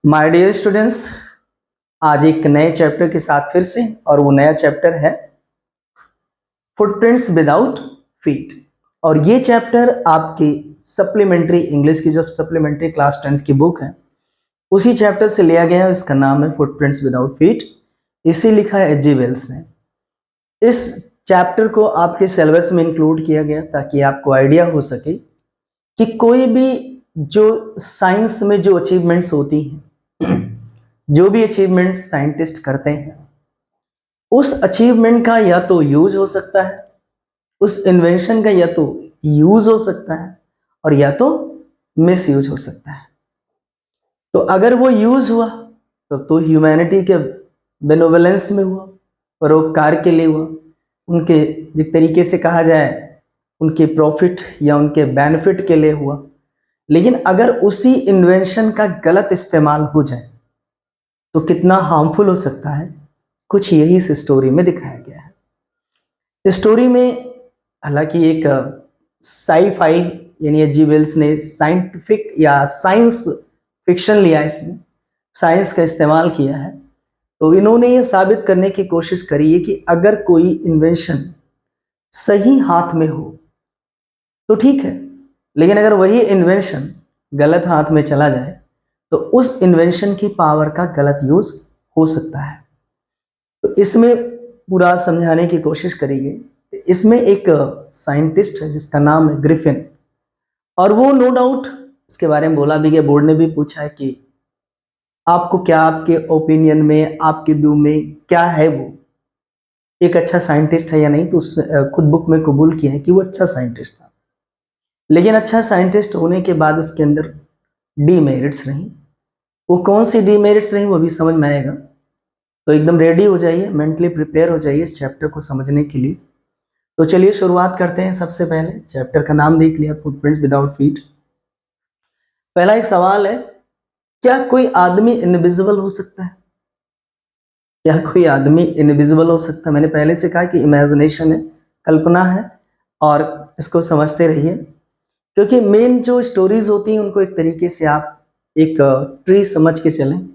My dear students, आज एक नए चैप्टर के साथ फिर से, और वो नया चैप्टर है फुटप्रिंट्स विदाउट फीट। और ये चैप्टर आपकी सप्लीमेंट्री इंग्लिश की जो सप्लीमेंट्री क्लास 10th की बुक है उसी चैप्टर से लिया गया है। इसका नाम है फुटप्रिंट्स विदाउट फीट। इसे लिखा है एच.जी. वेल्स ने। इस चैप्टर को आपके सिलेबस में इंक्लूड किया गया ताकि आपको आइडिया हो सके कि कोई भी जो साइंस में जो अचीवमेंट्स होती हैं, जो भी अचीवमेंट्स साइंटिस्ट करते हैं, उस अचीवमेंट का या तो यूज हो सकता है, उस इन्वेंशन का या तो यूज हो सकता है, और या तो मिस यूज हो सकता है। तो अगर वो यूज हुआ तो ह्यूमैनिटी के बेनोवलेंस में हुआ, परोपकार के लिए हुआ, उनके एक तरीके से कहा जाए उनके प्रॉफिट या उनके बेनिफिट के लिए हुआ। लेकिन अगर उसी इन्वेंशन का गलत इस्तेमाल हो जाए तो कितना हार्मफुल हो सकता है, कुछ यही इस स्टोरी में दिखाया गया है। स्टोरी में हालांकि एक साई-फाई यानी एच.जी. वेल्स ने साइंटिफिक या साइंस फिक्शन लिया, इसमें साइंस का इस्तेमाल किया है। तो इन्होंने ये साबित करने की कोशिश करी है कि अगर कोई इन्वेंशन सही हाथ में हो तो ठीक है, लेकिन अगर वही इन्वेंशन गलत हाथ में चला जाए तो उस इन्वेंशन की पावर का गलत यूज हो सकता है। तो इसमें पूरा समझाने की कोशिश करी गई। इसमें एक साइंटिस्ट है जिसका नाम है ग्रिफिन, और वो नो डाउट इसके बारे में बोला भी गया। बोर्ड ने भी पूछा है कि आपको क्या, आपके ओपिनियन में, आपके व्यू में क्या है, वो एक अच्छा साइंटिस्ट है या नहीं। तो उसने खुद बुक में कबूल किया है कि वो अच्छा साइंटिस्ट था। लेकिन अच्छा साइंटिस्ट होने के बाद उसके अंदर डीमेरिट्स रही। वो कौन सी डीमेरिट्स रही वो भी समझ में आएगा। तो एकदम रेडी हो जाइए, मेंटली प्रिपेयर हो जाइए इस चैप्टर को समझने के लिए। तो चलिए शुरुआत करते हैं। सबसे पहले चैप्टर का नाम देख लिया, फुटप्रिंट्स विदाउट फीट। पहला एक सवाल है, क्या कोई आदमी इनविजिबल हो सकता है? क्या कोई आदमी इनविजिबल हो सकता है? मैंने पहले से कहा कि इमेजिनेशन है, कल्पना है, और इसको समझते रहिए। क्योंकि मेन जो स्टोरीज होती हैं उनको एक तरीके से आप एक ट्री समझ के चलें,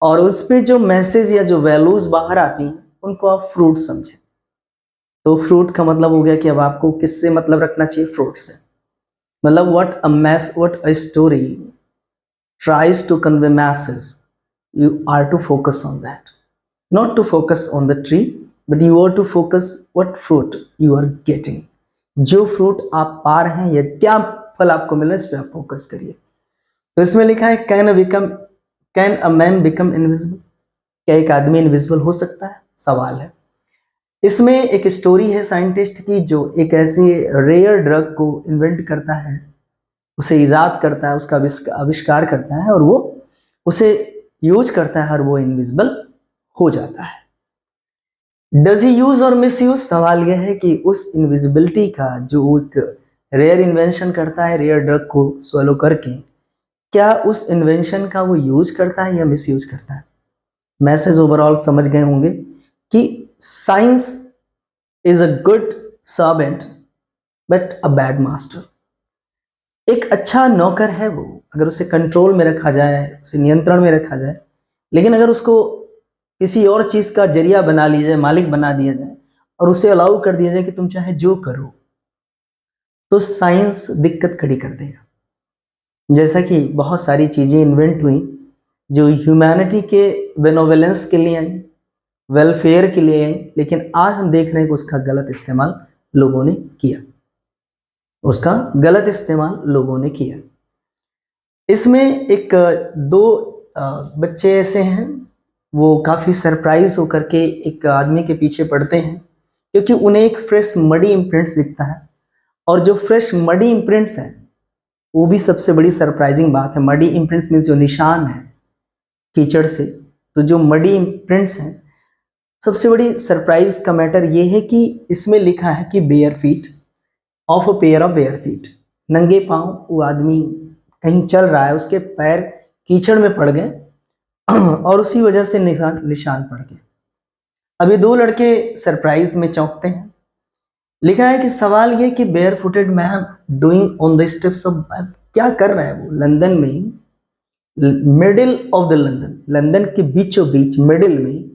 और उस पे जो मैसेज या जो वैल्यूज बाहर आती हैं उनको आप फ्रूट समझें। तो फ्रूट का मतलब हो गया कि अब आपको किससे मतलब रखना चाहिए? फ्रूट से। मतलब what a story tries to convey masses, you are to focus on that, not to focus on the tree, but you are to focus what fruit you are getting। जो फ्रूट आप पा रहे हैं या क्या फल आपको मिल रहा है, इस पे आप फोकस करिए। तो इसमें लिखा है can a man become invisible? क्या एक आदमी इनविजिबल हो सकता है? सवाल है। इसमें एक स्टोरी है साइंटिस्ट की जो एक ऐसी रेयर ड्रग को इन्वेंट करता है, उसे ईजाद करता है, उसका आविष्कार करता है, और वो उसे यूज करता है और वो इनविजिबल हो जाता है। डज ही यूज और मिस यूज? सवाल यह है कि उस इनविजिबिलिटी का जो एक रेयर इन्वेंशन करता है, रेयर ड्रग को swallow करके, क्या उस इन्वेंशन का वो यूज करता है या मिस यूज करता है? मैसेज ओवरऑल समझ गए होंगे कि science is a good servant but a bad master. एक अच्छा नौकर है वो, अगर उसे कंट्रोल में रखा जाए, उसे नियंत्रण में रखा जाए। लेकिन अगर उसको किसी और चीज का जरिया बना लिया जाए, मालिक बना दिया जाए, और उसे अलाउ कर दिया जाए कि तुम चाहे जो करो, तो साइंस दिक्कत खड़ी कर देगा। जैसा कि बहुत सारी चीजें इन्वेंट हुई जो ह्यूमैनिटी के बेनोवेलेंस के लिए आई, वेलफेयर के लिए आई, लेकिन आज हम देख रहे हैं कि उसका गलत इस्तेमाल लोगों ने किया। उसका गलत इस्तेमाल लोगों ने किया। इसमें एक दो बच्चे ऐसे हैं, वो काफ़ी सरप्राइज होकर के एक आदमी के पीछे पड़ते हैं, क्योंकि उन्हें एक फ्रेश मडी इम्प्रिंट्स दिखता है। और जो फ्रेश मडी इम्प्रिंट्स हैं वो भी सबसे बड़ी सरप्राइजिंग बात है। मडी इम्प्रिंट्स मीन्स जो निशान है कीचड़ से, तो जो मडी इम्प्रिंट्स हैं, सबसे बड़ी सरप्राइज का मैटर ये है कि इसमें लिखा है कि bare feet of a pair of bare feet. नंगे पांव वो आदमी कहीं चल रहा है, उसके पैर कीचड़ में पड़ गए और उसी वजह से निशान निशान पड़ गए। अब ये दो लड़के सरप्राइज में चौंकते हैं। लिखा है कि सवाल ये कि bare footed man doing on the steps of, क्या कर रहा है वो लंदन में ही middle of the London, London के बीचों बीच मिडिल में,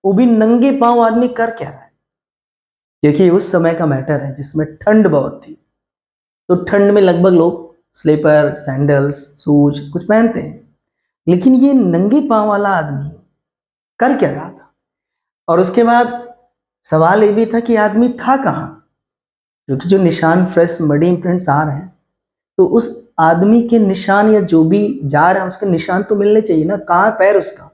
वो भी नंगे पांव आदमी कर क्या रहा है? क्योंकि उस समय का मैटर है जिसमें ठंड बहुत थी, तो ठंड में लगभग लोग स्लीपर, सैंडल्स, शूज कुछ पहनते हैं, लेकिन ये नंगे पांव वाला आदमी कर क्या रहा था? और उसके बाद सवाल ये भी था कि आदमी था कहाँ, क्योंकि जो निशान फ्रेश मडी इम्प्रिंट्स आ रहे हैं, तो उस आदमी के निशान या जो भी जा रहा है उसके निशान तो मिलने चाहिए ना, कहाँ पैर उसका?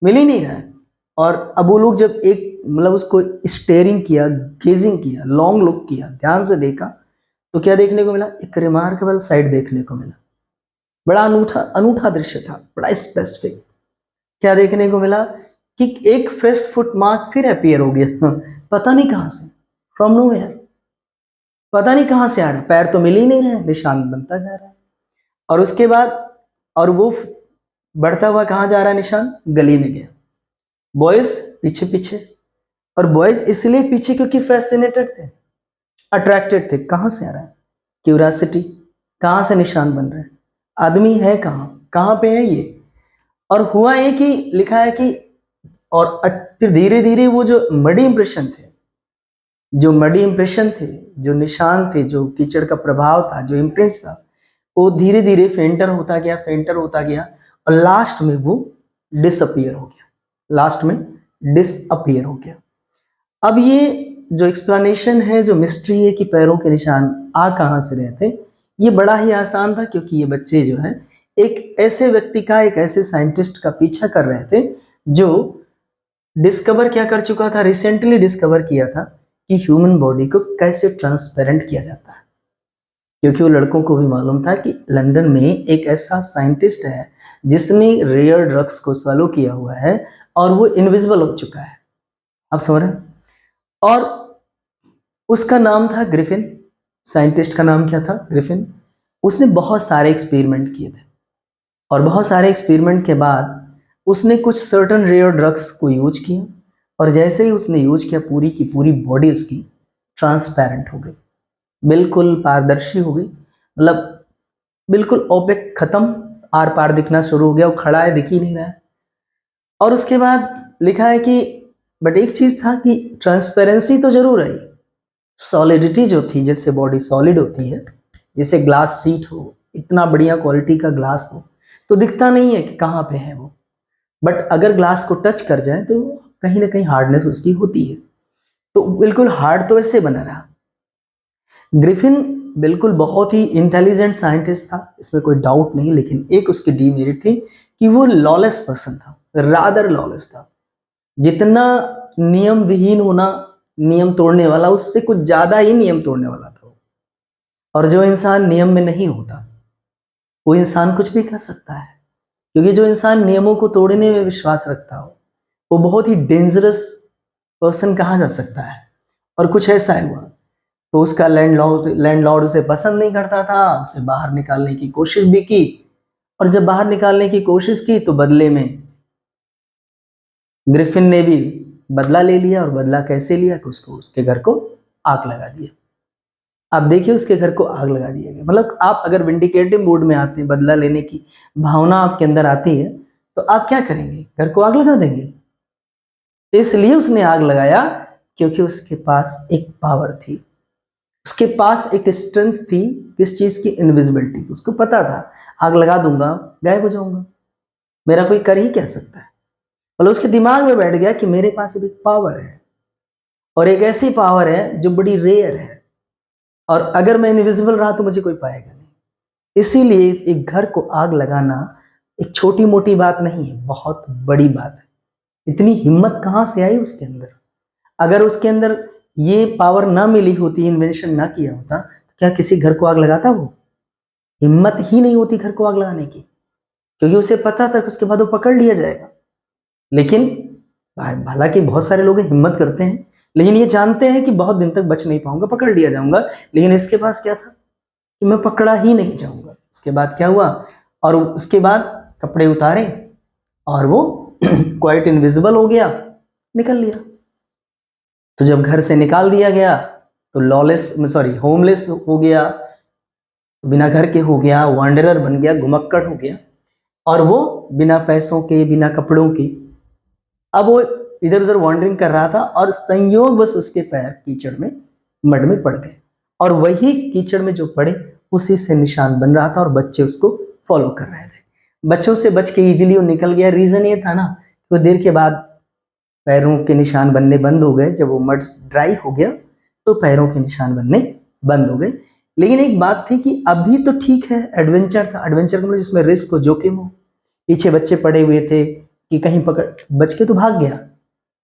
मिल ही नहीं रहा है। और अब वो लोग जब एक मतलब उसको स्टेयरिंग किया, गेजिंग किया, लॉन्ग लुक किया, ध्यान से देखा, तो क्या देखने को मिला? एक रिमार्केबल साइड देखने को मिला। बड़ा अनूठा अनूठा दृश्य था, बड़ा स्पेसिफिक। क्या देखने को मिला कि एक फ्रेश फुटमार्क फिर अपीयर हो गया पता नहीं कहां से, फ्रॉम नोवेयर, पता नहीं कहां से आ रहा है, पैर तो मिल ही नहीं रहे, निशान बनता जा रहा है। और उसके बाद और वो बढ़ता हुआ कहां जा रहा है निशान? गली में गया। बॉयज पीछे पीछे, और बॉयज इसलिए पीछे क्योंकि फैसिनेटेड थे, अट्रैक्टेड थे। कहां से आ रहा है? क्यूरियोसिटी, कहां से निशान बन रहे हैं, आदमी है कहाँ, कहाँ पे है ये? और हुआ ये कि लिखा है कि और फिर धीरे धीरे वो जो मडी इंप्रेशन थे, जो मडी इंप्रेशन थे, जो निशान थे, जो कीचड़ का प्रभाव था, जो इम्प्रिंट्स था, वो धीरे धीरे फेंटर होता गया, फेंटर होता गया, और लास्ट में वो डिसअपियर हो गया, लास्ट में डिसअपियर हो गया। अब ये जो एक्सप्लेनेशन है, जो मिस्ट्री है कि पैरों के निशान आ कहाँ से रहे थे, ये बड़ा ही आसान था, क्योंकि ये बच्चे जो है एक ऐसे व्यक्ति का, एक ऐसे साइंटिस्ट का पीछा कर रहे थे जो डिस्कवर क्या कर चुका था, रिसेंटली डिस्कवर किया था कि ह्यूमन बॉडी को कैसे ट्रांसपेरेंट किया जाता है। क्योंकि वो लड़कों को भी मालूम था कि लंदन में एक ऐसा साइंटिस्ट है जिसने रेयर ड्रग्स को सॉल्व किया हुआ है और वो इनविजिबल हो चुका है। आप समझ रहे हैं? और उसका नाम था ग्रिफिन। साइंटिस्ट का नाम क्या था? ग्रिफिन। उसने बहुत सारे एक्सपेरिमेंट किए थे, और बहुत सारे एक्सपेरिमेंट के बाद उसने कुछ सर्टन रेयर ड्रग्स को यूज किया, और जैसे ही उसने यूज किया, पूरी की पूरी बॉडी उसकी ट्रांसपेरेंट हो गई, बिल्कुल पारदर्शी हो गई, मतलब बिल्कुल ओपेक खत्म, आर पार दिखना शुरू हो गया, वो खड़ा है दिख ही नहीं रहा है। और उसके बाद लिखा है कि बट एक चीज था कि ट्रांसपेरेंसी तो जरूर रही, सॉलिडिटी जो थी, जैसे बॉडी सॉलिड होती है, जैसे ग्लास सीट हो, इतना बढ़िया क्वालिटी का ग्लास हो, तो दिखता नहीं है कि कहाँ पे है वो, बट अगर ग्लास को टच कर जाए तो कहीं ना कहीं हार्डनेस उसकी होती है। तो बिल्कुल हार्ड तो ऐसे बना रहा। ग्रिफिन बिल्कुल बहुत ही इंटेलिजेंट साइंटिस्ट था, इसमें कोई डाउट नहीं, लेकिन एक उसकी डीमेरिट थी कि वो लॉलेस पर्सन था, रादर लॉलेस था। जितना नियम विहीन होना, नियम तोड़ने वाला, उससे कुछ ज्यादा ही नियम तोड़ने वाला था वो। और जो इंसान नियम में नहीं होता, वो इंसान कुछ भी कर सकता है, क्योंकि जो इंसान नियमों को तोड़ने में विश्वास रखता हो, वो बहुत ही डेंजरस पर्सन कहा जा सकता है। और कुछ ऐसा ही हुआ, तो उसका लैंडलॉर्ड उसे पसंद नहीं करता था, उसे बाहर निकालने की कोशिश भी की, और जब बाहर निकालने की कोशिश की तो बदले में ग्रिफिन ने भी बदला ले लिया। और बदला कैसे लिया कि उसको, उसके घर को आग लगा दिया। आप देखिए, उसके घर को आग लगा दिया गया। मतलब आप अगर विंडिकेटिव मूड में आते हैं, बदला लेने की भावना आपके अंदर आती है, तो आप क्या करेंगे? घर को आग लगा देंगे। इसलिए उसने आग लगाया क्योंकि उसके पास एक पावर थी, उसके पास एक स्ट्रेंथ थी। किस चीज की? इनविजिबिलिटी की। उसको पता था आग लगा दूंगा गायब हो जाऊंगा, मेरा कोई कर ही क्या सकता है। मतलब उसके दिमाग में बैठ गया कि मेरे पास एक पावर है, और एक ऐसी पावर है जो बड़ी रेयर है, और अगर मैं इनविजिबल रहा तो मुझे कोई पाएगा नहीं। इसीलिए एक घर को आग लगाना एक छोटी मोटी बात नहीं है, बहुत बड़ी बात है। इतनी हिम्मत कहाँ से आई उसके अंदर? अगर उसके अंदर ये पावर ना मिली होती, इन्वेंशन ना किया होता, तो क्या किसी घर को आग लगाता वो? हिम्मत ही नहीं होती घर को आग लगाने की, क्योंकि उसे पता था कि उसके बाद वो पकड़ लिया जाएगा। लेकिन हालांकि बहुत सारे लोग हिम्मत करते हैं, लेकिन ये जानते हैं कि बहुत दिन तक बच नहीं पाऊंगा, पकड़ लिया जाऊंगा। लेकिन इसके पास क्या था कि मैं पकड़ा ही नहीं जाऊंगा। उसके बाद क्या हुआ? और उसके बाद कपड़े उतारे और वो क्वाइट इनविजिबल हो गया, निकल लिया। तो जब घर से निकाल दिया गया तो लॉलेस, सॉरी, होमलेस हो गया, बिना घर के हो गया, वांडरर बन गया, घुमक्कड़ हो गया। और वो बिना पैसों के, बिना कपड़ों के, अब वो इधर उधर वॉन्डरिंग कर रहा था और संयोग बस उसके पैर कीचड़ में, मड में पड़ गए, और वही कीचड़ में जो पड़े उसी से निशान बन रहा था और बच्चे उसको फॉलो कर रहे थे। बच्चों से बच के इजीली वो निकल गया। रीजन ये था ना, तो देर के बाद पैरों के निशान बनने बंद हो गए। जब वो मड ड्राई हो गया तो पैरों के निशान बनने बंद हो गए। लेकिन एक बात थी कि अभी तो ठीक है, एडवेंचर था, एडवेंचर मतलब जिसमें रिस्क हो, जोखिम हो, पीछे बच्चे पड़े हुए थे कि कहीं पकड़, बच के तो भाग गया।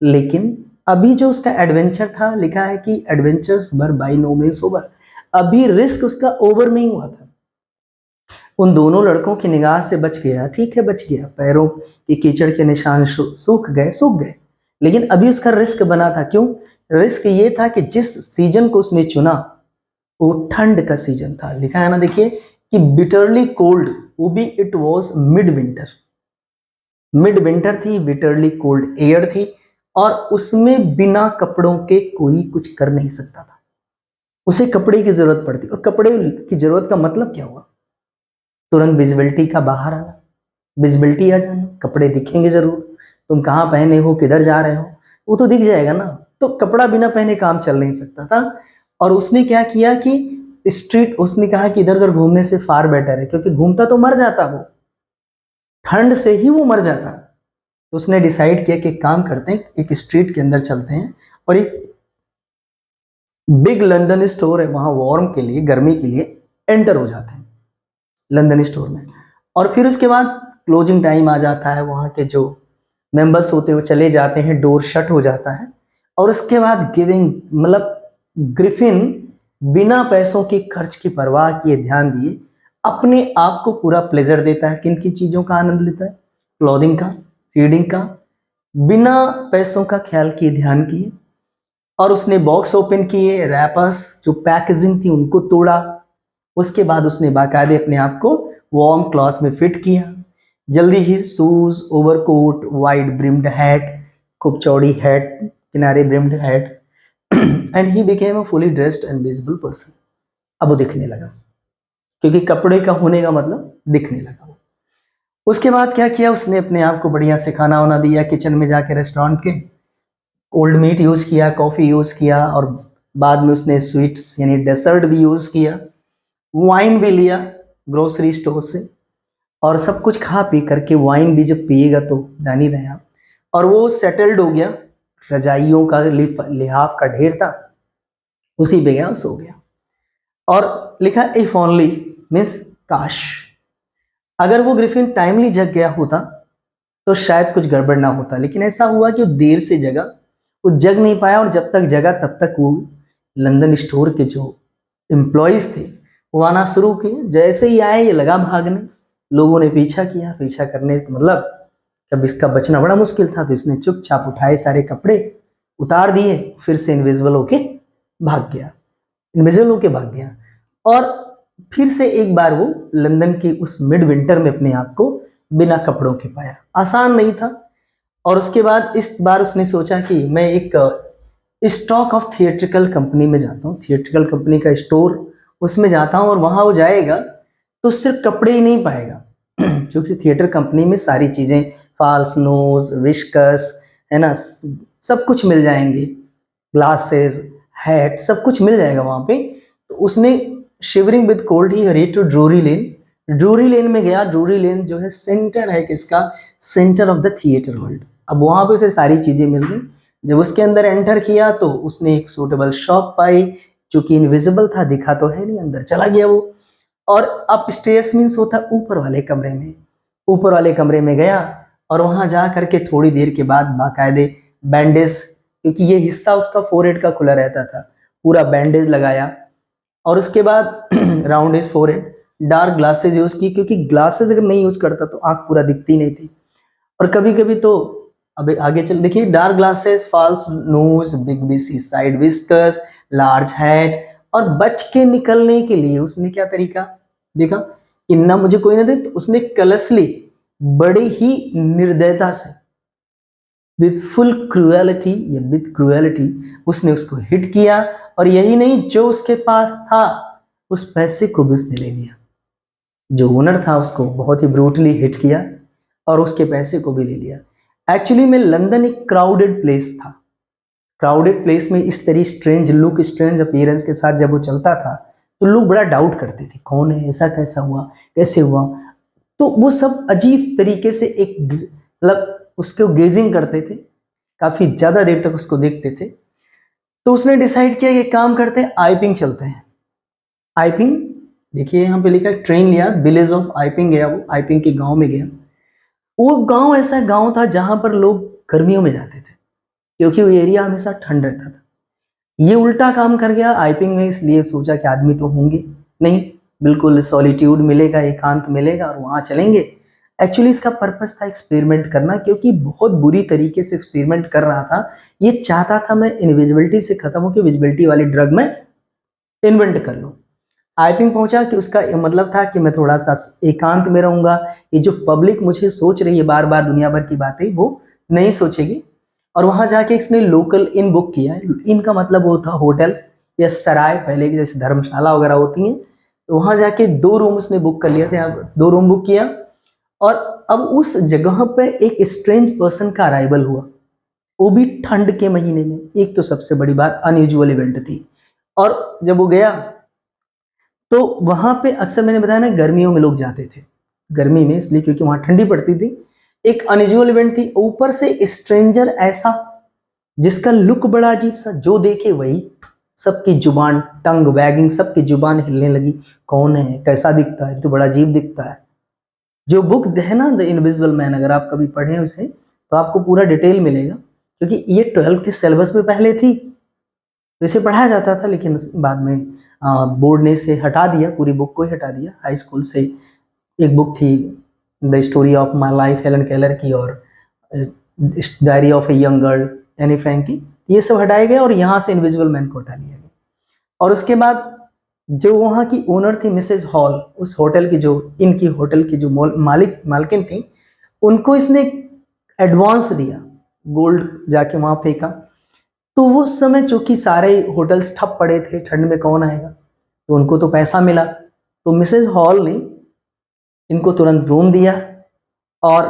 लेकिन अभी जो उसका एडवेंचर था, लिखा है कि एडवेंचर्स वर बाय नो मीन्स ओवर, अभी रिस्क उसका ओवर नहीं हुआ था। उन दोनों लड़कों की निगाह से बच गया, ठीक है बच गया, पैरों के कीचड़ के निशान सूख गए, सूख गए, लेकिन अभी उसका रिस्क बना था। क्यों? रिस्क ये था कि जिस सीजन को उसने चुना वो ठंड का सीजन था। लिखा है ना, देखिए कि बिटरली कोल्ड, वो भी it was mid winter, mid winter थी, बिटरली कोल्ड एयर थी, और उसमें बिना कपड़ों के कोई कुछ कर नहीं सकता था। उसे कपड़े की जरूरत पड़ती, और कपड़े की जरूरत का मतलब क्या हुआ? तुरंत विजिबिलिटी का बाहर आना, विजिबिलिटी आ जाना, कपड़े दिखेंगे जरूर, तुम कहाँ पहने हो, किधर जा रहे हो, वो तो दिख जाएगा ना। तो कपड़ा बिना पहने काम चल नहीं सकता था। और उसने क्या किया कि स्ट्रीट, उसने कहा कि इधर उधर घूमने से फार बेटर है, क्योंकि घूमता तो मर जाता, वो ठंड से ही वो मर जाता। तो उसने डिसाइड किया कि एक काम करते हैं, एक स्ट्रीट के अंदर चलते हैं और एक बिग लंदन स्टोर है, वहां वार्म के लिए, गर्मी के लिए एंटर हो जाते हैं लंदन स्टोर में। और फिर उसके बाद क्लोजिंग टाइम आ जाता है, वहाँ के जो मेंबर्स होते हैं वो चले जाते हैं, डोर शट हो जाता है। और उसके बाद गिविंग, मतलब ग्रिफिन बिना पैसों की खर्च की परवाह किए, ध्यान दिए, अपने आप को पूरा प्लेजर देता है। किन की चीज़ों का आनंद लेता है? क्लॉथिंग का, फीडिंग का, बिना पैसों का ख्याल किए, ध्यान किए। और उसने बॉक्स ओपन किए, रैपर्स जो पैकेजिंग थी उनको तोड़ा। उसके बाद उसने बाकायदे अपने आप को वार्म क्लॉथ में फिट किया। जल्दी ही shoes, overcoat, wide brimmed hat, खूब चौड़ी हैट, किनारे brimmed hat, and he became a fully dressed and visible person. अब वो दिखने लगा, क्योंकि कपड़े का होने का मतलब दिखने लगा वो। उसके बाद क्या किया, उसने अपने आप को बढ़िया से खाना वाना दिया, किचन में जाके रेस्टोरेंट के कोल्ड मीट यूज़ किया, कॉफ़ी यूज़ किया, और बाद में उसने स्वीट्स यानी डेसर्ट भी यूज़ किया, वाइन भी लिया ग्रोसरी स्टोर से। और सब कुछ खा पी करके, वाइन भी जब पिएगा तो जान ही रहे आप, और वो सेटल्ड हो गया। रजाइयों का लिहाफ का ढेर था, उसी पे गया, सो गया। और लिखा इफ ओनली मीन्स काश, अगर वो ग्रिफिन टाइमली जग गया होता तो शायद कुछ गड़बड़ ना होता। लेकिन ऐसा हुआ कि वो देर से जगा, वो जग नहीं पाया, और जब तक जगा तब तक वो लंदन स्टोर के जो एम्प्लॉयज थे वो आना शुरू किए। जैसे ही आए ये लगा भागने, लोगों ने पीछा किया, पीछा करने का मतलब जब इसका बचना बड़ा मुश्किल था, तो इसने चुपचाप उठाए सारे कपड़े, उतार दिए, फिर से इनविजिबल होके भाग गया, इनविजिबल होके भाग गया। और फिर से एक बार वो लंदन के उस मिड विंटर में अपने आप को बिना कपड़ों के पाया। आसान नहीं था। और उसके बाद इस बार उसने सोचा कि मैं एक स्टॉक ऑफ थिएट्रिकल कंपनी में जाता हूँ, थिएट्रिकल कंपनी का स्टोर, उसमें जाता हूँ, और वहाँ वो जाएगा तो सिर्फ कपड़े ही नहीं पाएगा, क्योंकि थिएटर कंपनी में सारी चीज़ें, फॉल्स नोज, विस्कस, है ना, सब कुछ मिल जाएंगे, ग्लासेस, हैट, सब कुछ मिल जाएगा वहाँ पे। तो उसने shivering with cold he hurried to Drury Lane, Drury Lane में गया। ड्रूरी लेन जो है सेंटर है किसका? Centre of the theatre world. अब वहाँ पे उसे सारी चीज़ें मिल गई। जब उसके अंदर एंटर किया तो उसने एक सूटेबल शॉप पाई, चूंकि इनविजिबल था, दिखा तो है नहीं, अंदर चला गया वो। और अप स्टेयर्स मीन्स होता ऊपर वाले कमरे में, ऊपर वाले कमरे में गया, और वहां जा करके थोड़ी देर के बाद बाकायदे बैंडेज, क्योंकि ये हिस्सा उसका फोरहेड का खुला रहता था, पूरा बैंडेज लगाया। और उसके बाद round is forehead, dark glasses use की, क्योंकि ग्लासेस अगर नहीं यूज करता तो आंख पूरा दिखती नहीं थी। और कभी कभी तो, अब आगे चल देखिए, dark glasses, false nose, big bushy side whiskers, large hat. और बच के निकलने के लिए उसने क्या तरीका देखा कि ना मुझे कोई ना दे, तो उसने कलसली, बड़े ही निर्दयता से, विद फुल क्रूएलिटी, या विद क्रूएलिटी, उसने उसको हिट किया। और यही नहीं, जो उसके पास था उस पैसे को भी उसने ले लिया। जो ओनर था उसको बहुत ही ब्रूटली हिट किया और उसके पैसे को भी ले लिया। एक्चुअली में लंदन एक क्राउडेड प्लेस था। क्राउडेड प्लेस में इस तरह स्ट्रेंज लुक, स्ट्रेंज अपीयरेंस के साथ जब वो चलता था तो लोग बड़ा डाउट करते थे, कौन है, ऐसा कैसा हुआ, कैसे हुआ। तो वो सब अजीब तरीके से एक मतलब उसको गेजिंग करते थे, काफी ज्यादा देर तक उसको देखते थे। तो उसने डिसाइड किया कि काम करते हैं, आइपिंग चलते हैं। आइपिंग, देखिए यहाँ पे लिखा है ट्रेन लिया, विलेज ऑफ आइपिंग गया, वो आइपिंग के गांव में गया। वो गांव ऐसा गांव था जहां पर लोग गर्मियों में जाते थे क्योंकि वो एरिया हमेशा ठंड रहता था। ये उल्टा काम कर गया आइपिंग में, इसलिए सोचा कि आदमी तो होंगे नहीं, बिल्कुल सॉलिट्यूड मिलेगा, एकांत मिलेगा और वहां चलेंगे। एक्चुअली इसका पर्पस था एक्सपेरिमेंट करना, क्योंकि बहुत बुरी तरीके से एक्सपेरिमेंट कर रहा था। ये चाहता था मैं इनविजिबिलिटी से खत्म होकर विजिबिलिटी वाली ड्रग में इन्वेंट कर लूं। आइपिंग पहुंचा कि उसका ये मतलब था कि मैं थोड़ा सा एकांत में रहूंगा, ये जो पब्लिक मुझे सोच रही है बार बार दुनिया भर की बातें, वो नहीं सोचेगी। और वहां जाके इसने लोकल इन बुक किया। इन का मतलब वो था होटल या सराय, पहले की जैसे धर्मशाला वगैरह होती हैं। तो वहां जाके 2 रूम उसने बुक कर लिए थे। अब 2 रूम बुक किया और अब उस जगह पर एक स्ट्रेंज पर्सन का अराइवल हुआ, वो भी ठंड के महीने में। एक तो सबसे बड़ी बात अनयूजुअल इवेंट थी। और जब वो गया तो वहां पे अक्सर मैंने बताया ना गर्मियों में लोग जाते थे, गर्मी में इसलिए क्योंकि वहां ठंडी पड़ती थी। एक अनयूजुअल इवेंट थी, ऊपर से स्ट्रेंजर ऐसा जिसका लुक बड़ा अजीब सा, जो देखे वही, सबकी जुबान टंग वैगिंग, सबकी जुबान हिलने लगी। कौन है, कैसा दिखता है, तो बड़ा अजीब दिखता है। जो बुक है ना द इनविजिबल मैन, अगर आप कभी पढ़े उसे तो आपको पूरा डिटेल मिलेगा, क्योंकि ये 12 के सिलेबस में पहले थी, तो इसे पढ़ाया जाता था। लेकिन बाद में बोर्ड ने इसे हटा दिया, पूरी बुक को ही हटा दिया। हाई स्कूल से एक बुक थी the story of my life Helen Keller की, और diary of a young girl Anne Frank की, ये सब हटाए गए और यहाँ से इनविजिबल मैन को हटा लिया गया। और उसके बाद जो वहाँ की ओनर थी मिसेज हॉल, उस होटल की जो इनकी होटल की जो मालकिन थी, उनको इसने एडवांस दिया, गोल्ड जाके वहाँ फेंका। तो वो समय चूंकि सारे होटल्स ठप पड़े थे, ठंड में कौन आएगा, तो उनको तो पैसा मिला। तो मिसेज हॉल ने इनको तुरंत रूम दिया। और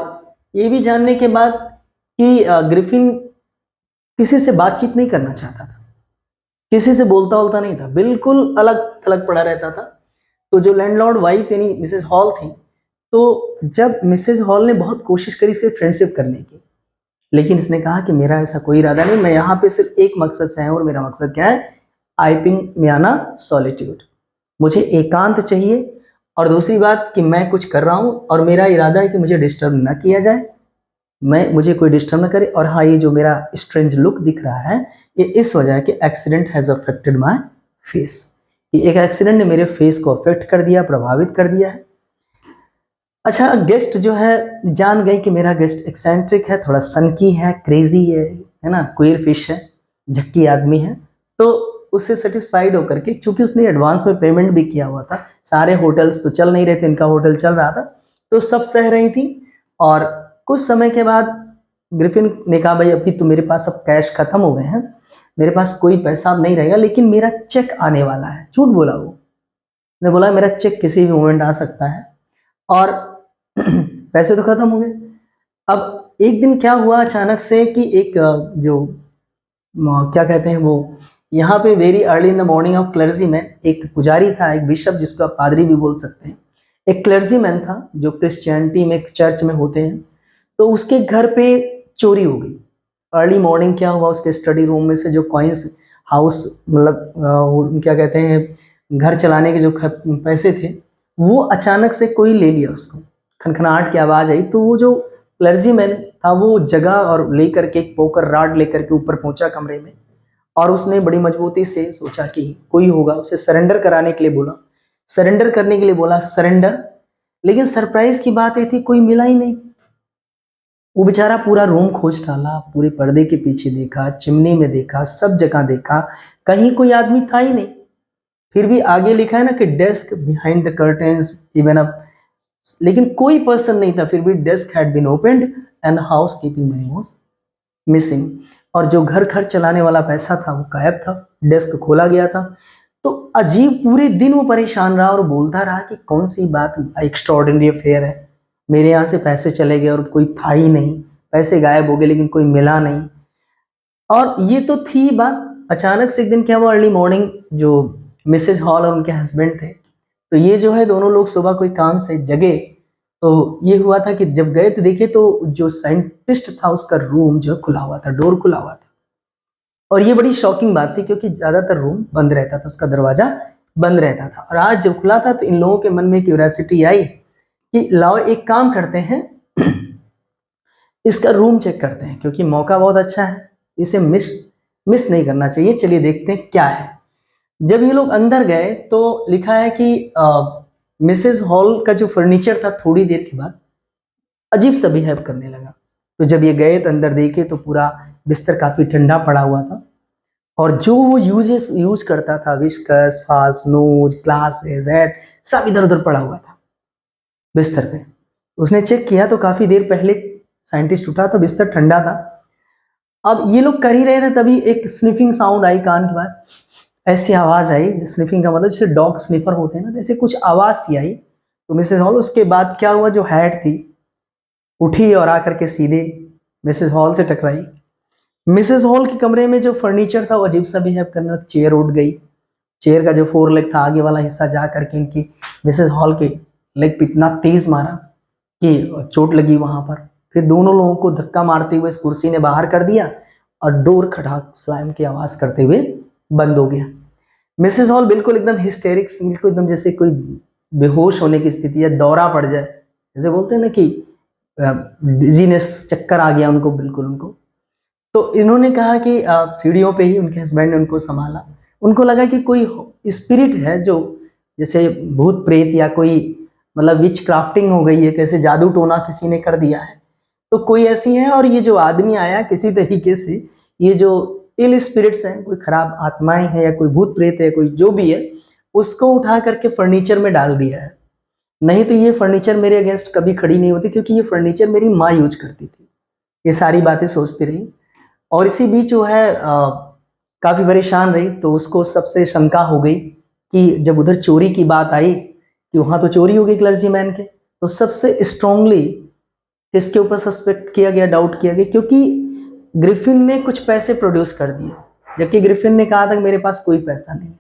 ये भी जानने के बाद कि ग्रिफिन किसी से बातचीत नहीं करना चाहता था, किसी से बोलता बोलता नहीं था, बिल्कुल अलग अलग पड़ा रहता था। तो जो लैंडलॉर्ड वाइफ यानी मिसेज हॉल थी, तो जब मिसेज हॉल ने बहुत कोशिश करी सिर्फ फ्रेंडशिप करने की, लेकिन इसने कहा कि मेरा ऐसा कोई इरादा नहीं, मैं यहाँ पे सिर्फ एक मकसद से आया हूँ, और मेरा मकसद क्या है, आइपिंग में आना, सॉलिट्यूड, मुझे एकांत चाहिए। और दूसरी बात कि मैं कुछ कर रहा हूँ और मेरा इरादा है कि मुझे डिस्टर्ब ना किया जाए, मुझे कोई डिस्टर्ब ना करे। और हाँ, ये जो मेरा स्ट्रेंज लुक दिख रहा है, ये इस वजह है कि accident has affected my face, ये एक एक्सीडेंट ने मेरे फेस को अफेक्ट कर दिया, प्रभावित कर दिया है। अच्छा, गेस्ट जो है जान गई कि मेरा गेस्ट एक्सेंट्रिक है, थोड़ा सनकी है, क्रेजी है ना, क्वीर फिश है, झक्की आदमी है। तो उससे सेटिस्फाइड होकर के, क्योंकि उसने एडवांस में पेमेंट भी किया हुआ था, सारे होटल्स तो चल नहीं रहे थे, इनका होटल चल रहा था, तो सब सह रही थी। और कुछ समय के बाद ग्रिफिन ने कहा, भाई अभी तो मेरे पास अब कैश खत्म हो गए हैं, मेरे पास कोई पैसा अब नहीं रहेगा, लेकिन मेरा चेक आने वाला है। झूठ बोला वो, ने बोला मेरा चेक किसी भी मोमेंट आ सकता है। और पैसे तो खत्म हो गए। अब एक दिन क्या हुआ अचानक से कि एक जो क्या कहते हैं वो, यहाँ पे very early in the morning of clergy man, एक पुजारी था, एक बिशप जिसको आप पादरी भी बोल सकते हैं, एक क्लर्जी मैन था जो क्रिश्चियनिटी में चर्च में होते हैं। तो उसके घर पे चोरी हो गई। अर्ली मॉर्निंग क्या हुआ, उसके स्टडी रूम में से जो कॉइन्स, हाउस मतलब क्या कहते हैं घर चलाने के जो पैसे थे, वो अचानक से कोई ले लिया उसको। खनखनाहट की आवाज़ आई, तो वो जो क्लर्जी मैन था वो जगह और लेकर के एक पोकर राड लेकर के ऊपर पहुंचा कमरे में। और उसने बड़ी मजबूती से सोचा कि कोई होगा, उसे सरेंडर कराने के लिए बोला, सरेंडर करने के लिए बोला, सरेंडर। लेकिन सरप्राइज की बात ये थी, कोई मिला ही नहीं। वो बेचारा पूरा रूम खोज डाला, पूरे पर्दे के पीछे देखा, चिमनी में देखा, सब जगह देखा, कहीं कोई आदमी था ही नहीं। फिर भी आगे लिखा है ना कि desk behind the curtains even up, लेकिन कोई पर्सन नहीं था। फिर भी desk had been opened and house keeping money was missing. और जो घर खर्च चलाने वाला पैसा था वो गायब था, डेस्क खोला गया था। तो अजीब पूरे दिन वो परेशान रहा और बोलता रहा कि कौन सी बात एक्स्ट्राऑर्डिनरी अफेयर है, मेरे यहाँ से पैसे चले गए और कोई था ही नहीं, पैसे गायब हो गए लेकिन कोई मिला नहीं। और ये तो थी बात। अचानक से एक दिन क्या हुआ, अर्ली मॉर्निंग जो मिसेज हॉल और उनके हस्बैंड थे, तो ये जो है दोनों लोग सुबह कोई काम से जगे, तो ये हुआ था कि जब गए तो देखे तो जो साइंटिस्ट था उसका रूम जो खुला हुआ था, डोर खुला हुआ था। और ये बड़ी शॉकिंग बात थी क्योंकि ज्यादातर रूम बंद रहता था, उसका दरवाजा बंद रहता था। और आज जब खुला था तो इन लोगों के मन में क्यूरियोसिटी आई कि लाओ एक काम करते हैं, इसका रूम चेक करते हैं क्योंकि मौका बहुत अच्छा है, इसे मिस नहीं करना चाहिए, चलिए देखते हैं क्या है। जब ये लोग अंदर गए तो लिखा है कि मिसेज हॉल का जो फर्नीचर था थोड़ी देर के बाद अजीब सा बिहेव करने लगा। तो जब ये गए तो अंदर देखे तो पूरा बिस्तर काफी ठंडा पड़ा हुआ था और जो वो यूज करता था, विस्कस, फास्ट नोज, ग्लासेस, हेड, सब इधर उधर पड़ा हुआ था बिस्तर पे। उसने चेक किया तो काफी देर पहले साइंटिस्ट उठा तो बिस्तर ठंडा था। अब ये लोग कर ही रहे थे तभी एक स्निफिंग साउंड आई कान के पास, ऐसी आवाज आई, स्निफिंग का मतलब जैसे डॉग स्निफर होते हैं ना, जैसे कुछ आवाज सी आई। तो मिसेज हॉल, उसके बाद क्या हुआ, जो हेड थी उठी और आकर के सीधे मिसेज हॉल से टकराई। मिसेज हॉल के कमरे में जो फर्नीचर था वो अजीब सा बिहेव करने लगा, चेयर उठ गई, चेयर का जो 4 लेग था आगे वाला हिस्सा जा करके इनकी मिसेज हॉल के लेग पे इतना तेज मारा कि चोट लगी वहां पर। फिर दोनों लोगों को धक्का मारते हुए इस कुर्सी ने बाहर कर दिया और डोर खटाक स्लैम की आवाज करते हुए बंद हो गया। मिसेज हॉल बिल्कुल एकदम हिस्टेरिक्स, बिल्कुल एकदम जैसे कोई बेहोश होने की स्थिति है, दौरा पड़ जाए, जैसे बोलते हैं ना कि डिजीनेस, चक्कर आ गया उनको, बिल्कुल उनको। तो इन्होंने कहा कि सीढ़ियों पे ही उनके हस्बैंड ने उनको संभाला। उनको लगा कि कोई स्पिरिट है जो जैसे भूत प्रेत या कोई मतलब विच क्राफ्टिंग हो गई है, कैसे जादू टोना किसी ने कर दिया है, तो कोई ऐसी है। और ये जो आदमी आया किसी तरीके से, ये जो इल स्पिरिट्स हैं, कोई खराब आत्माएं हैं या कोई भूत प्रेत है, कोई जो भी है, उसको उठा करके फर्नीचर में डाल दिया है। नहीं तो ये फर्नीचर मेरे अगेंस्ट कभी खड़ी नहीं होती क्योंकि ये फर्नीचर मेरी माँ यूज करती थी। ये सारी बातें सोचती रही और इसी बीच जो है काफी परेशान रही। तो उसको सबसे शंका हो गई कि जब उधर चोरी की बात आई कि वहां तो चोरी हो गई क्लर्जीमैन के, तो सबसे स्ट्रांगली किसके ऊपर सस्पेक्ट किया गया, डाउट किया गया, क्योंकि ग्रिफिन ने कुछ पैसे प्रोड्यूस कर दिए, जबकि ग्रिफिन ने कहा था कि मेरे पास कोई पैसा नहीं है।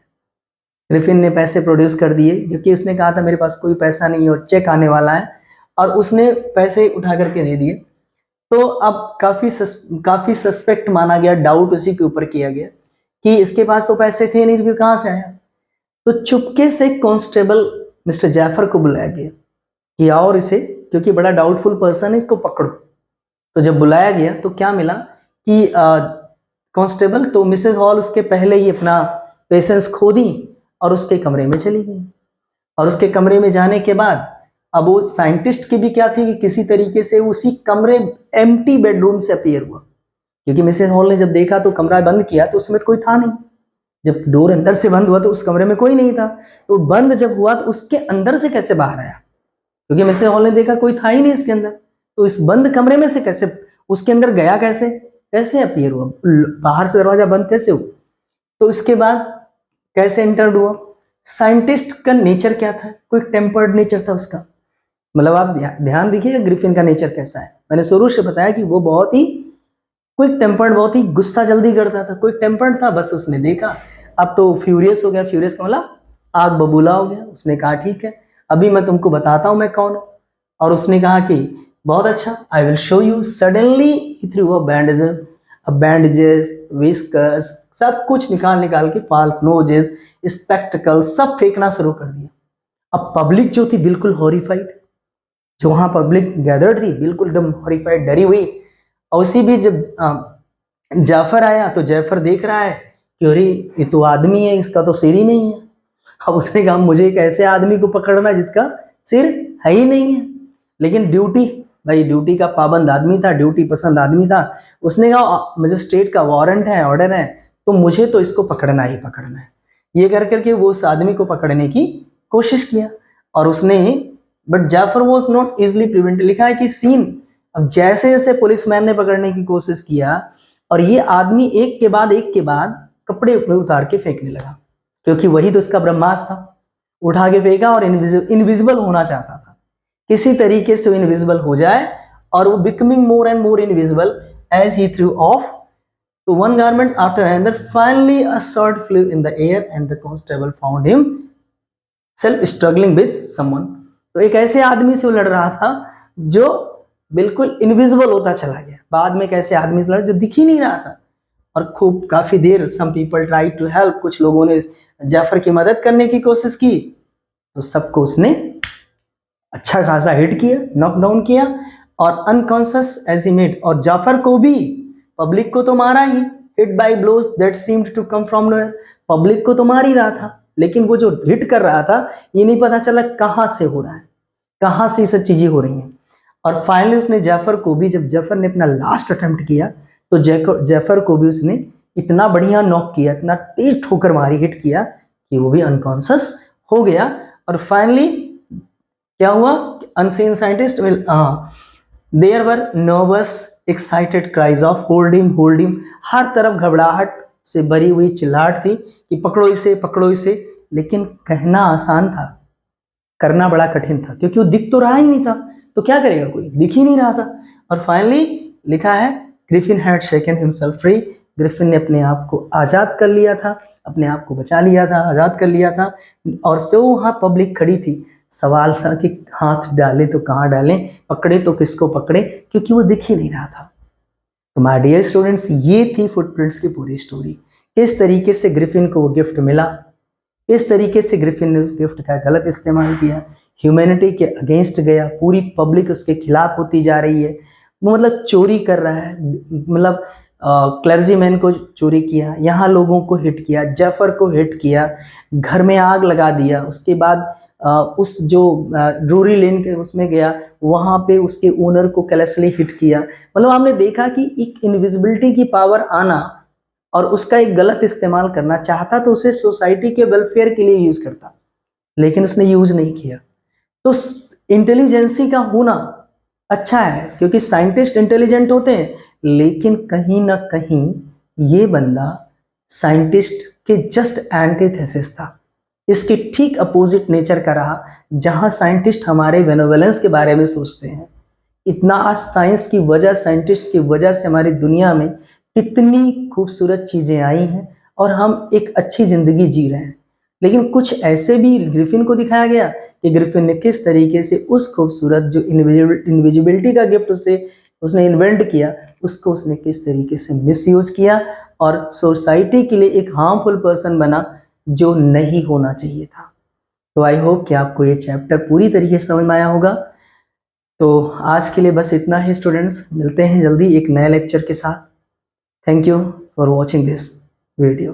ग्रिफिन ने पैसे प्रोड्यूस कर दिए जबकि उसने कहा था मेरे पास कोई पैसा नहीं है और चेक आने वाला है, और उसने पैसे उठा करके दे दिए। तो अब काफी सस्पेक्ट माना गया, डाउट उसी के ऊपर किया गया कि इसके पास तो पैसे थे नहीं, तो फिर कहां से आया। तो चुपके से कांस्टेबल मिस्टर जैफर को बुलाया गया कि और इसे, क्योंकि बड़ा डाउटफुल पर्सन है, इसको पकड़ो। तो जब बुलाया गया तो क्या मिला कि कांस्टेबल तो मिसेज हॉल उसके पहले ही अपना पेशेंस खो दी और उसके कमरे में चली गई। और उसके कमरे में जाने के बाद अब वो साइंटिस्ट की भी क्या थी कि किसी तरीके से उसी कमरे एम्प्टी बेडरूम से अपीयर हुआ, क्योंकि मिसेज हॉल ने जब देखा तो कमरा बंद किया तो उसमें तो कोई था नहीं। जब डोर अंदर से बंद हुआ तो उस कमरे में कोई नहीं था, तो बंद जब हुआ तो उसके अंदर से कैसे बाहर आया, क्योंकि मिसेज हॉल ने देखा कोई था ही नहीं इसके अंदर, तो इस बंद कमरे में से कैसे उसके अंदर गया, कैसे कैसे अपीयर हुआ, बाहर से दरवाजा बंद कैसे हुआ। तो उसके बाद कैसे एंटर्ड हुआ। साइंटिस्ट का नेचर क्या था, कोई टेम्पर्ड नेचर था उसका। मतलब आप ध्यान देखिएगा ग्रिफिन का नेचर कैसा है। मैंने शुरू से बताया कि वो बहुत ही क्विक टेम्पर्ड, बहुत ही गुस्सा जल्दी करता था, क्विक टेम्पर्ड था। बस उसने देखा, अब तो फ्यूरियस हो गया, फ्यूरियस का मतलब आग बबूला हो गया। उसने कहा ठीक है, अभी मैं तुमको बताता हूं मैं कौन हूं। और उसने कहा कि बहुत अच्छा, I will show you. Suddenly he through bandages, viscous, सब कुछ निकाल निकाल के, फाल्स नोजेस, स्पेक्टिकल, सब फेंकना शुरू कर दिया। अब पब्लिक जो थी बिल्कुल हॉरिफाइड, जो वहां पब्लिक गैदर्ड थी बिल्कुल एकदम हॉरिफाइड, डरी हुई। और उसी बीच जब जाफर आया तो जाफर देख रहा है कि अरे ये तो आदमी है, इसका तो सिर ही नहीं है। अब उसने कहा मुझे एक ऐसे आदमी को पकड़ना जिसका सिर है ही नहीं है, लेकिन ड्यूटी, भाई ड्यूटी का पाबंद आदमी था, ड्यूटी पसंद आदमी था। उसने कहा मजिस्ट्रेट का वारंट है, ऑर्डर है, तो मुझे तो इसको पकड़ना ही पकड़ना है। ये कर करके वो उस आदमी को पकड़ने की कोशिश किया और उसने, but Jaffer was not easily prevented. लिखा है कि सीन, अब जैसे जैसे पुलिसमैन ने पकड़ने की कोशिश किया और ये आदमी एक के बाद कपड़े ऊपर उतार के फेंकने लगा। क्योंकि वही तो इसका ब्रह्मास्त्र था, उठा के फेंका और इनविजिबल होना चाहता था, किसी तरीके से वो इनविजिबल हो जाए, और वो becoming more and more invisible as he threw off तो one garment after another. Finally a sword flew in the air and the constable found him self struggling with someone. तो एक ऐसे आदमी से वो लड़ रहा था जो बिल्कुल इनविजिबल होता चला गया, बाद में एक ऐसे आदमी से लड़ा जो दिख ही नहीं रहा था, और खूब काफी देर some people try to help, कुछ लोगों ने जाफर की मदद करने की कोशिश की, तो सबको उसने अच्छा खासा हिट किया, नॉकडाउन किया, और अनकॉन्शियस एज ही मेड, और जाफर को भी, पब्लिक को तो मारा ही, hit by blows that seemed to come from nowhere, public को तो मार ही रहा था, लेकिन वो जो हिट कर रहा था ये नहीं पता चला कहां से हो रहा है, कहां से ये सब चीजें हो रही हैं। और फाइनली उसने जाफर को भी, जब जाफर ने अपना लास्ट अटेम्प्ट किया तो जाफर को भी उसने इतना बढ़िया नॉक किया, इतना तेज ठोकर मारी, हिट किया कि वो भी अनकॉन्शियस हो गया। और फाइनली क्या हुआ, unseen scientist will there were nervous excited cries of hold him, हर तरफ घबराहट से भरी हुई चिल्लाहट थी कि पकड़ो इसे, पकड़ो इसे, लेकिन कहना आसान था, करना बड़ा कठिन था, क्योंकि वो दिख तो रहा ही नहीं था, तो क्या करेगा, कोई दिख ही नहीं रहा था। और फाइनली लिखा है Griffin had shaken himself free, Griffin ने अपने आप को आज़ाद कर लिया था, अपने आप को बचा लिया था, आज़ाद कर लिया था। और जो वहाँ पब्लिक खड़ी थी, सवाल था कि हाथ डाले तो कहाँ डालें, पकड़े तो किसको पकड़े, क्योंकि वो दिख ही नहीं रहा था। तो माय डियर स्टूडेंट्स, ये थी फुटप्रिंट्स की पूरी स्टोरी, किस तरीके से ग्रिफिन को वो गिफ्ट मिला, इस तरीके से ग्रिफिन ने उस गिफ्ट का गलत इस्तेमाल किया, ह्यूमैनिटी के अगेंस्ट गया, पूरी पब्लिक उसके खिलाफ होती जा रही है, वो मतलब चोरी कर रहा है, मतलब क्लर्जीमैन को चोरी किया, यहाँ लोगों को हिट किया, जाफर को हिट किया, घर में आग लगा दिया, उसके बाद उस जो ड्रूरी लेन के उसमें गया, वहाँ पे उसके ओनर को कैलेसली हिट किया। मतलब हमने देखा कि एक इनविजिबिलिटी की पावर आना और उसका एक गलत इस्तेमाल करना, चाहता तो उसे सोसाइटी के वेलफेयर के लिए यूज करता, लेकिन उसने यूज नहीं किया। तो इंटेलिजेंसी का होना अच्छा है, क्योंकि साइंटिस्ट इंटेलिजेंट होते हैं, लेकिन कहीं ना कहीं ये बंदा साइंटिस्ट के जस्ट एंटीथेसिस था, इसके ठीक अपोजिट नेचर का रहा। जहां साइंटिस्ट हमारे बेनोवलेंस के बारे में सोचते हैं, इतना आज साइंस की वजह, साइंटिस्ट की वजह से हमारी दुनिया में कितनी खूबसूरत चीजें आई हैं और हम एक अच्छी जिंदगी जी रहे हैं। लेकिन कुछ ऐसे भी ग्रिफिन को दिखाया गया कि ग्रिफिन ने किस तरीके से उस खूबसूरत जो इनविजिबिलिटी का गिफ्ट उसने इन्वेंट किया, उसको उसने किस तरीके से मिसयूज किया और सोसाइटी के लिए एक हार्मफुल पर्सन बना, जो नहीं होना चाहिए था। तो आई होप कि आपको ये चैप्टर पूरी तरीके से समझ में आया होगा। तो आज के लिए बस इतना ही स्टूडेंट्स, मिलते हैं जल्दी एक नए लेक्चर के साथ। Thank you for watching this video.